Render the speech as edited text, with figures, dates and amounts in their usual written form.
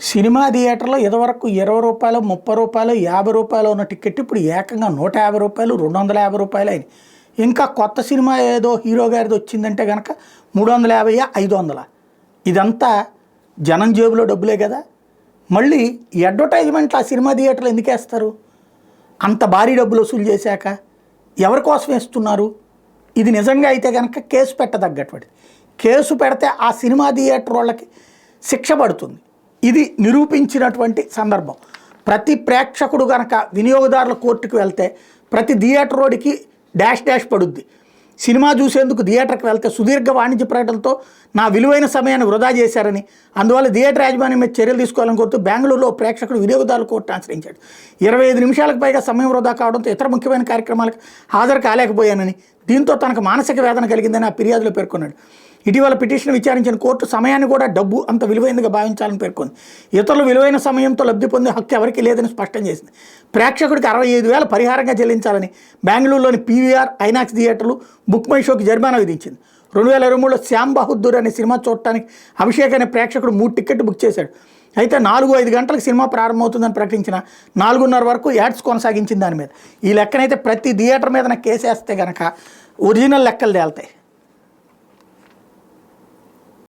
Cinema థియేటర్లో ఇదివరకు రూ. 20, రూ. 30, రూ. 50 ఉన్న టికెట్ ఇప్పుడు ఏకంగా రూ. 150, రూ. 250 అయింది. ఇంకా కొత్త సినిమా ఏదో హీరో గారిది వచ్చిందంటే కనుక 350, 500. ఇదంతా జనం జేబులో డబ్బులే కదా. మళ్ళీ అడ్వర్టైజ్మెంట్లు ఆ సినిమా థియేటర్లు ఎందుకు వేస్తారు? అంత భారీ డబ్బులు వసూలు చేశాక ఎవరి కోసం వేస్తున్నారు? ఇది నిజంగా అయితే కనుక కేసు పెట్టదగ్గటువంటిది. కేసు పెడితే ఆ సినిమా థియేటర్ వాళ్ళకి శిక్ష పడుతుంది. ఇది నిరూపించినటువంటి సందర్భం. ప్రతి ప్రేక్షకుడు కనుక వినియోగదారుల కోర్టుకు వెళ్తే ప్రతి థియేటర్ రోడ్డుకి డాష్ పడుద్ది. సినిమా చూసేందుకు థియేటర్కి వెళ్తే సుదీర్ఘ వాణిజ్య ప్రకటనలతో నా విలువైన సమయాన్ని వృధా చేశారని, అందువల్ల థియేటర్ యాజమాన్యం మీద చర్యలు తీసుకోవాలని కోరుతూ బెంగళూరులో ప్రేక్షకుడు వినియోగదారుల కోర్టు ఆశ్రయించాడు. 25 నిమిషాలకు పైగా సమయం వృధా కావడంతో ఇతర ముఖ్యమైన కార్యక్రమాలకు హాజరు కాలేకపోయానని, దీంతో తనకు మానసిక వేదన కలిగిందని ఆ ఫిర్యాదులో పేర్కొన్నాడు. ఇటీవల పిటిషన్ విచారించిన కోర్టు సమయాన్ని కూడా డబ్బు అంత విలువైనదిగా భావించాలని పేర్కొంది. ఇతరులు విలువైన సమయంతో లబ్ధి పొందే హక్కు ఎవరికీ లేదని స్పష్టం చేసింది. ప్రేక్షకుడికి 65,000 పరిహారంగా చెల్లించాలని బెంగళూరులోని పీవీఆర్, ఐనాక్స్ థియేటర్లు బుక్ మై షోకి జరిమానా విధించింది. 2023లో శ్యామ్ బహదూర్ అనే సినిమా చూడటానికి అభిషేక్ అనే ప్రేక్షకుడు 3 టికెట్లు బుక్ చేశాడు. అయితే 4-5 గంటలకు సినిమా ప్రారంభమవుతుందని ప్రకటించిన 4:30 వరకు యాడ్స్ కొనసాగించింది దాని మీద. ఈ లెక్కనైతే ప్రతి థియేటర్ మీద కేసు వేస్తే కనుక ఒరిజినల్ లెక్కలు తేలుతాయి.